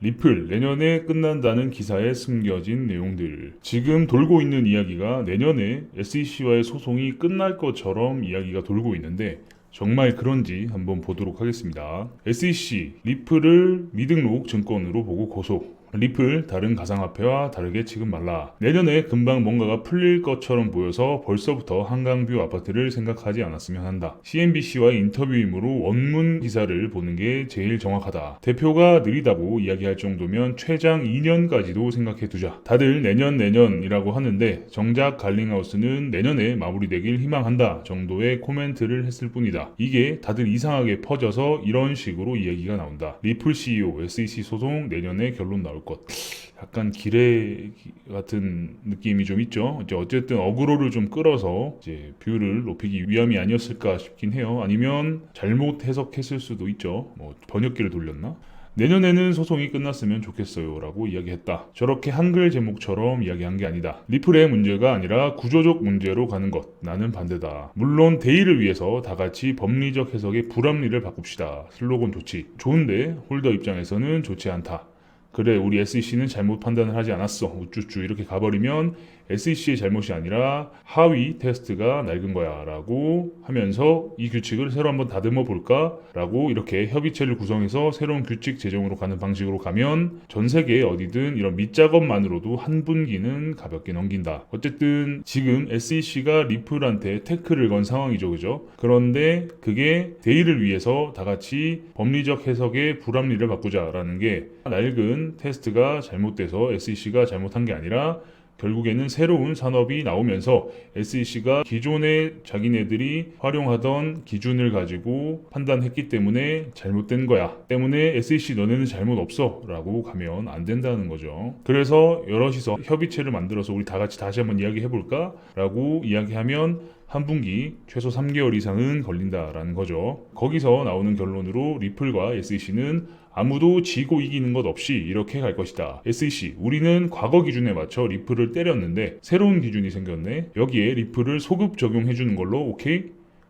리플 내년에 끝난다는 기사에 숨겨진 내용들. 지금 돌고 있는 이야기가 내년에 SEC와의 소송이 끝날 것처럼 이야기가 돌고 있는데 정말 그런지 한번 보도록 하겠습니다. SEC 리플을 미등록 증권으로 보고 고소. 리플 다른 가상화폐와 다르게 취급 말라. 내년에 금방 뭔가가 풀릴 것처럼 보여서 벌써부터 한강뷰 아파트를 생각하지 않았으면 한다. CNBC와의 인터뷰이므로 원문 기사를 보는 게 제일 정확하다. 대표가 느리다고 이야기할 정도면 최장 2년까지도 생각해두자. 다들 내년이라고 하는데 정작 갈링하우스는 내년에 마무리되길 희망한다 정도의 코멘트를 했을 뿐이다. 이게 다들 이상하게 퍼져서 이런 식으로 이야기가 나온다. 리플 CEO SEC 소송 내년에 결론 나올 것. 약간 기레 같은 느낌이 좀 있죠. 이제 어쨌든 어그로를 좀 끌어서 이제 뷰를 높이기 위함이 아니었을까 싶긴 해요. 아니면 잘못 해석했을 수도 있죠. 뭐 번역기를 돌렸나? 내년에는 소송이 끝났으면 좋겠어요 라고 이야기했다. 저렇게 한글 제목처럼 이야기한 게 아니다. 리플의 문제가 아니라 구조적 문제로 가는 것. 나는 반대다. 물론 대의를 위해서 다 같이 법리적 해석의 불합리를 바꿉시다. 슬로건 좋지. 좋은데 홀더 입장에서는 좋지 않다. 그래 우리 SEC는 잘못 판단을 하지 않았어 우쭈쭈 이렇게 가버리면 SEC의 잘못이 아니라 하위 테스트가 낡은 거야 라고 하면서 이 규칙을 새로 한번 다듬어 볼까 라고 이렇게 협의체를 구성해서 새로운 규칙 제정으로 가는 방식으로 가면 전 세계 어디든 이런 밑작업만으로도 한 분기는 가볍게 넘긴다. 어쨌든 지금 SEC가 리플한테 태클을 건 상황이죠. 그죠? 그런데 그게 대의를 위해서 다 같이 법리적 해석의 불합리를 바꾸자라는 게 낡은 테스트가 잘못돼서 SEC가 잘못한 게 아니라 결국에는 새로운 산업이 나오면서 SEC가 기존에 자기네들이 활용하던 기준을 가지고 판단했기 때문에 잘못된 거야. 때문에 SEC 너네는 잘못 없어 라고 가면 안 된다는 거죠. 그래서 여럿이서 협의체를 만들어서 우리 다 같이 다시 한번 이야기해볼까? 라고 이야기하면 한 분기 최소 3개월 이상은 걸린다라는 거죠. 거기서 나오는 결론으로 리플과 SEC는 아무도 지고 이기는 것 없이 이렇게 갈 것이다. SEC, 우리는 과거 기준에 맞춰 리플을 때렸는데 새로운 기준이 생겼네. 여기에 리플을 소급 적용해주는 걸로 오케이?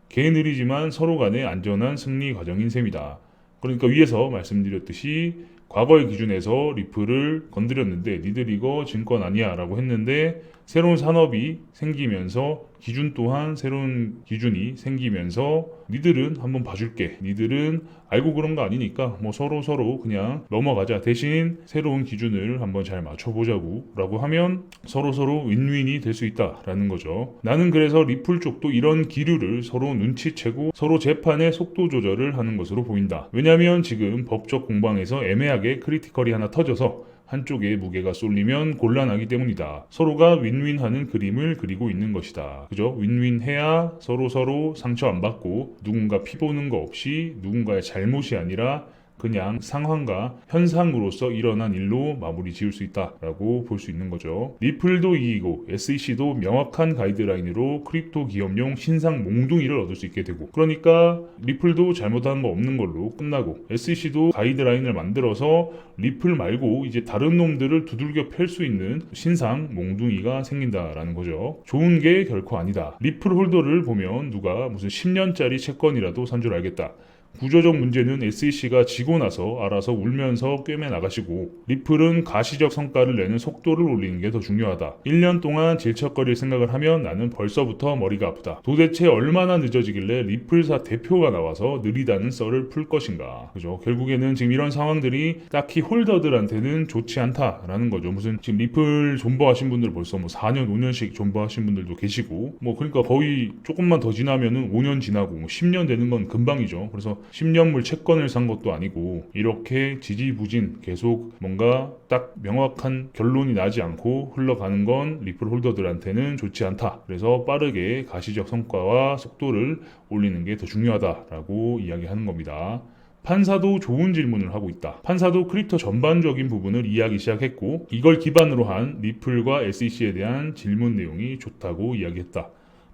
개 느리지만 서로 간의 안전한 승리 과정인 셈이다. 그러니까 위에서 말씀드렸듯이 과거의 기준에서 리플을 건드렸는데 니들 이거 증권 아니야 라고 했는데 새로운 산업이 생기면서 기준 또한 새로운 기준이 생기면서 니들은 한번 봐줄게. 니들은 알고 그런 거 아니니까 뭐 서로 그냥 넘어가자. 대신 새로운 기준을 한번 잘 맞춰보자고 라고 하면 서로 윈윈이 될 수 있다라는 거죠. 나는 그래서 리플 쪽도 이런 기류를 서로 눈치채고 서로 재판의 속도 조절을 하는 것으로 보인다. 왜냐하면 지금 법적 공방에서 애매하게 크리티컬이 하나 터져서 한쪽에 무게가 쏠리면 곤란하기 때문이다. 서로가 윈윈하는 그림을 그리고 있는 것이다. 그죠? 윈윈해야 서로 상처 안 받고 누군가 피보는 거 없이 누군가의 잘못이 아니라 그냥 상황과 현상으로서 일어난 일로 마무리 지을 수 있다라고 볼 수 있는 거죠. 리플도 이기고 SEC도 명확한 가이드라인으로 크립토 기업용 신상 몽둥이를 얻을 수 있게 되고 그러니까 리플도 잘못한 거 없는 걸로 끝나고 SEC도 가이드라인을 만들어서 리플 말고 이제 다른 놈들을 두들겨 팰 수 있는 신상 몽둥이가 생긴다라는 거죠. 좋은 게 결코 아니다. 리플 홀더를 보면 누가 무슨 10년짜리 채권이라도 산 줄 알겠다. 구조적 문제는 SEC가 지고 나서 알아서 울면서 꿰매 나가시고 리플은 가시적 성과를 내는 속도를 올리는 게 더 중요하다. 1년 동안 질척거릴 생각을 하면 나는 벌써부터 머리가 아프다. 도대체 얼마나 늦어지길래 리플사 대표가 나와서 느리다는 썰을 풀 것인가. 그죠? 결국에는 지금 이런 상황들이 딱히 홀더들한테는 좋지 않다라는 거죠. 무슨 지금 리플 존버하신 분들 벌써 뭐 4년, 5년씩 존버하신 분들도 계시고 뭐 그러니까 거의 조금만 더 지나면은 5년 지나고 뭐 10년 되는 건 금방이죠. 그래서 10년물 채권을 산 것도 아니고 이렇게 지지부진 계속 뭔가 딱 명확한 결론이 나지 않고 흘러가는 건 리플 홀더들한테는 좋지 않다. 그래서 빠르게 가시적 성과와 속도를 올리는 게 더 중요하다라고 이야기하는 겁니다. 판사도 좋은 질문을 하고 있다. 판사도 크립토 전반적인 부분을 이해하기 시작했고 이걸 기반으로 한 리플과 SEC에 대한 질문 내용이 좋다고 이야기했다.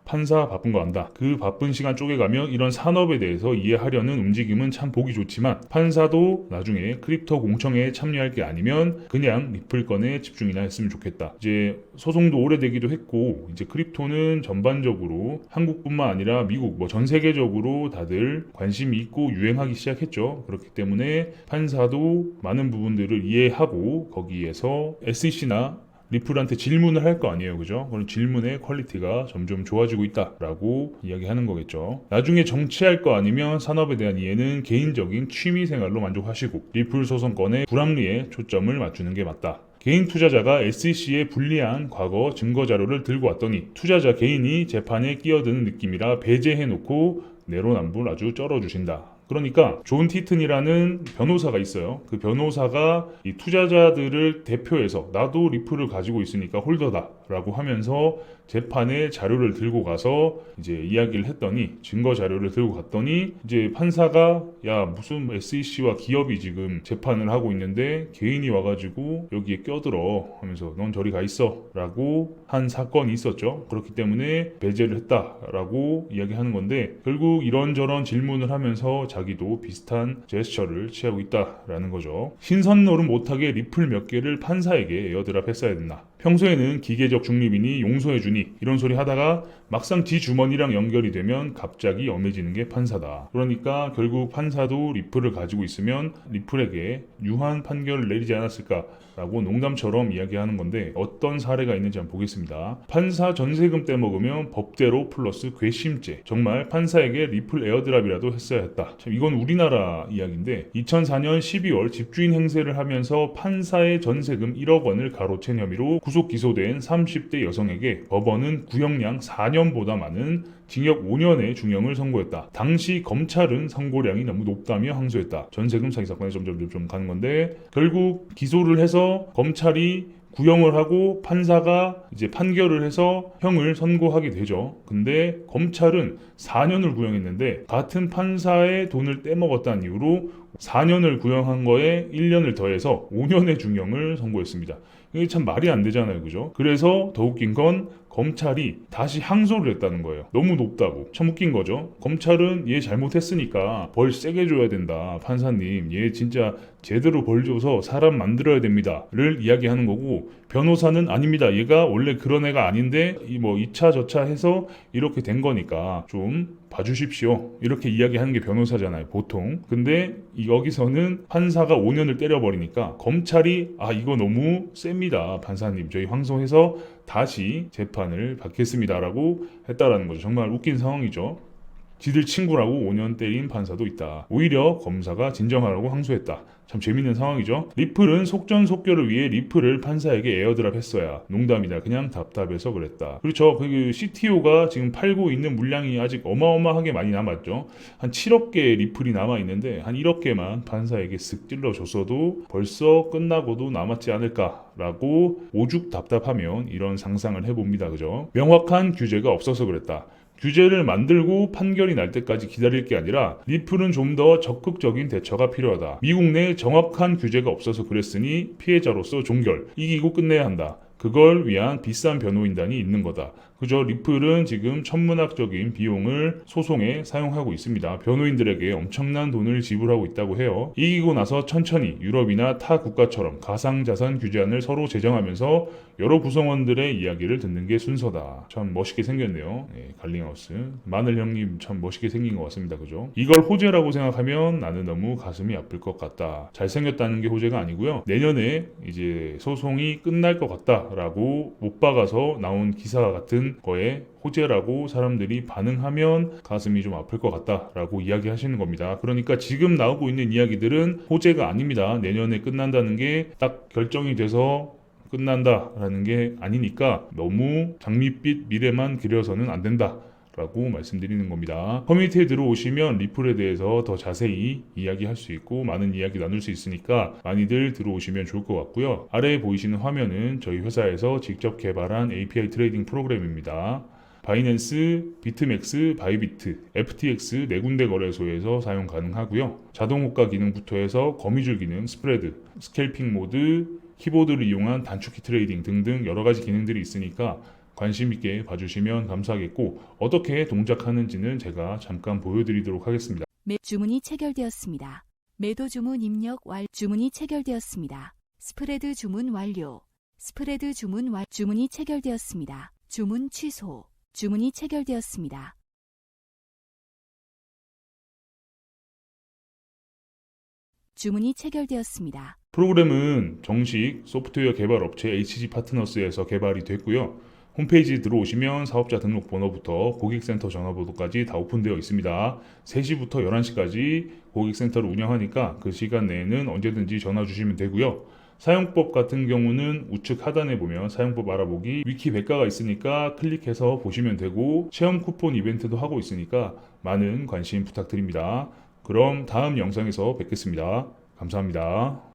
판사 바쁜 거 안다. 그 바쁜 시간 쪼개가며 이런 산업에 대해서 이해하려는 움직임은 참 보기 좋지만 판사도 나중에 크립토 공청회에 참여할 게 아니면 그냥 리플 건에 집중이나 했으면 좋겠다. 이제 소송도 오래되기도 했고 이제 크립토는 전반적으로 한국뿐만 아니라 미국 뭐 전 세계적으로 다들 관심이 있고 유행하기 시작했죠. 그렇기 때문에 판사도 많은 부분들을 이해하고 거기에서 SEC나 리플한테 질문을 할 거 아니에요. 그죠? 그런 질문의 퀄리티가 점점 좋아지고 있다라고 이야기하는 거겠죠. 나중에 정치할 거 아니면 산업에 대한 이해는 개인적인 취미 생활로 만족하시고 리플 소송권의 불합리에 초점을 맞추는 게 맞다. 개인 투자자가 SEC에 불리한 과거 증거 자료를 들고 왔더니 투자자 개인이 재판에 끼어드는 느낌이라 배제해놓고 내로남불 아주 쩔어주신다. 그러니까 존 티튼이라는 변호사가 있어요. 그 변호사가 이 투자자들을 대표해서 나도 리플을 가지고 있으니까 홀더다 라고 하면서 재판에 자료를 들고 가서 이제 이야기를 했더니 증거 자료를 들고 갔더니 이제 판사가 야 무슨 SEC와 기업이 지금 재판을 하고 있는데 개인이 와가지고 여기에 껴들어 하면서 넌 저리 가 있어 라고 한 사건이 있었죠. 그렇기 때문에 배제를 했다라고 이야기하는 건데 결국 이런저런 질문을 하면서 자기도 비슷한 제스처를 취하고 있다라는 거죠. 신선 노름 못하게 리플 몇 개를 판사에게 에어드랍 했어야 됐나. 평소에는 기계적 중립이니 용서해주니 이런 소리 하다가 막상 지 주머니랑 연결이 되면 갑자기 엄해지는 게 판사다. 그러니까 결국 판사도 리플을 가지고 있으면 리플에게 유한 판결을 내리지 않았을까라고 농담처럼 이야기하는 건데 어떤 사례가 있는지 한번 보겠습니다. 판사 전세금 떼먹으면 법대로 플러스 괘씸죄. 정말 판사에게 리플 에어드랍이라도 했어야 했다. 참 이건 우리나라 이야기인데 2004년 12월 집주인 행세를 하면서 판사의 전세금 1억 원을 가로챈 혐의로 구속 기소된 30대 여성에게 법원은 구형량 4년보다 많은 징역 5년의 중형을 선고했다. 당시 검찰은 선고량이 너무 높다며 항소했다. 전세금 사기 사건에 점점 가는 건데 결국 기소를 해서 검찰이 구형을 하고 판사가 이제 판결을 해서 형을 선고하게 되죠. 근데 검찰은 4년을 구형했는데 같은 판사의 돈을 떼먹었다는 이유로 4년을 구형한 거에 1년을 더해서 5년의 중형을 선고했습니다. 이게 참 말이 안 되잖아요. 그죠? 그래서 더 웃긴 건 검찰이 다시 항소를 했다는 거예요. 너무 높다고. 참 웃긴 거죠. 검찰은 얘 잘못했으니까 벌 세게 줘야 된다. 판사님, 얘 진짜 제대로 벌 줘서 사람 만들어야 됩니다. 를 이야기하는 거고 변호사는 아닙니다. 얘가 원래 그런 애가 아닌데 뭐 2차 저차 해서 이렇게 된 거니까 좀 봐주십시오. 이렇게 이야기하는 게 변호사잖아요. 보통. 근데 여기서는 판사가 5년을 때려버리니까 검찰이 이거 너무 셉니다. 판사님 저희 항소해서 다시 재판을 받겠습니다라고 했다라는 거죠. 정말 웃긴 상황이죠. 지들 친구라고 5년 때린 판사도 있다. 오히려 검사가 진정하라고 항소했다. 참 재밌는 상황이죠. 리플은 속전속결을 위해 리플을 판사에게 에어드랍 했어야. 농담이다. 그냥 답답해서 그랬다. 그렇죠. 그 CTO가 지금 팔고 있는 물량이 아직 어마어마하게 많이 남았죠. 한 7억 개의 리플이 남아있는데 한 1억 개만 판사에게 쓱 찔러줬어도 벌써 끝나고도 남았지 않을까라고 오죽 답답하면 이런 상상을 해봅니다. 그죠? 명확한 규제가 없어서 그랬다. 규제를 만들고 판결이 날 때까지 기다릴 게 아니라 리플은 좀 더 적극적인 대처가 필요하다. 미국 내 정확한 규제가 없어서 그랬으니 피해자로서 종결, 이기고 끝내야 한다. 그걸 위한 비싼 변호인단이 있는 거다. 그저 리플은 지금 천문학적인 비용을 소송에 사용하고 있습니다. 변호인들에게 엄청난 돈을 지불하고 있다고 해요. 이기고 나서 천천히 유럽이나 타 국가처럼 가상자산 규제안을 서로 제정하면서 여러 구성원들의 이야기를 듣는 게 순서다. 참 멋있게 생겼네요. 갈링하우스. 마늘 형님 참 멋있게 생긴 것 같습니다. 그죠? 이걸 호재라고 생각하면 나는 너무 가슴이 아플 것 같다. 잘생겼다는 게 호재가 아니고요. 내년에 이제 소송이 끝날 것 같다라고 못 박아서 나온 기사 같은 거에 호재라고 사람들이 반응하면 가슴이 좀 아플 것 같다라고 이야기하시는 겁니다. 그러니까 지금 나오고 있는 이야기들은 호재가 아닙니다. 내년에 끝난다는 게 딱 결정이 돼서 끝난다라는 게 아니니까 너무 장밋빛 미래만 그려서는 안 된다. 라고 말씀드리는 겁니다. 커뮤니티에 들어오시면 리플에 대해서 더 자세히 이야기할 수 있고 많은 이야기 나눌 수 있으니까 많이들 들어오시면 좋을 것 같고요. 아래에 보이시는 화면은 저희 회사에서 직접 개발한 API 트레이딩 프로그램입니다. 바이낸스, 비트맥스, 바이비트, FTX 네 군데 거래소에서 사용 가능하고요. 자동 호가 기능부터 해서 거미줄 기능, 스프레드, 스캘핑 모드, 키보드를 이용한 단축키 트레이딩 등등 여러 가지 기능들이 있으니까 관심 있게 봐주시면 감사하겠고 어떻게 동작하는지는 제가 잠깐 보여드리도록 하겠습니다. 주문이 체결되었습니다. 매도 주문 입력 주문이 체결되었습니다. 스프레드 주문 완료. 스프레드 주문 주문이 체결되었습니다. 주문 취소. 주문이 체결되었습니다. 주문이 체결되었습니다. 프로그램은 정식 소프트웨어 개발 업체 HG 파트너스에서 개발이 됐고요. 홈페이지 들어오시면 사업자 등록 번호부터 고객센터 전화번호까지 다 오픈되어 있습니다. 3시부터 11시까지 고객센터를 운영하니까 그 시간 내에는 언제든지 전화 주시면 되고요. 사용법 같은 경우는 우측 하단에 보면 사용법 알아보기 위키 백과가 있으니까 클릭해서 보시면 되고 체험 쿠폰 이벤트도 하고 있으니까 많은 관심 부탁드립니다. 그럼 다음 영상에서 뵙겠습니다. 감사합니다.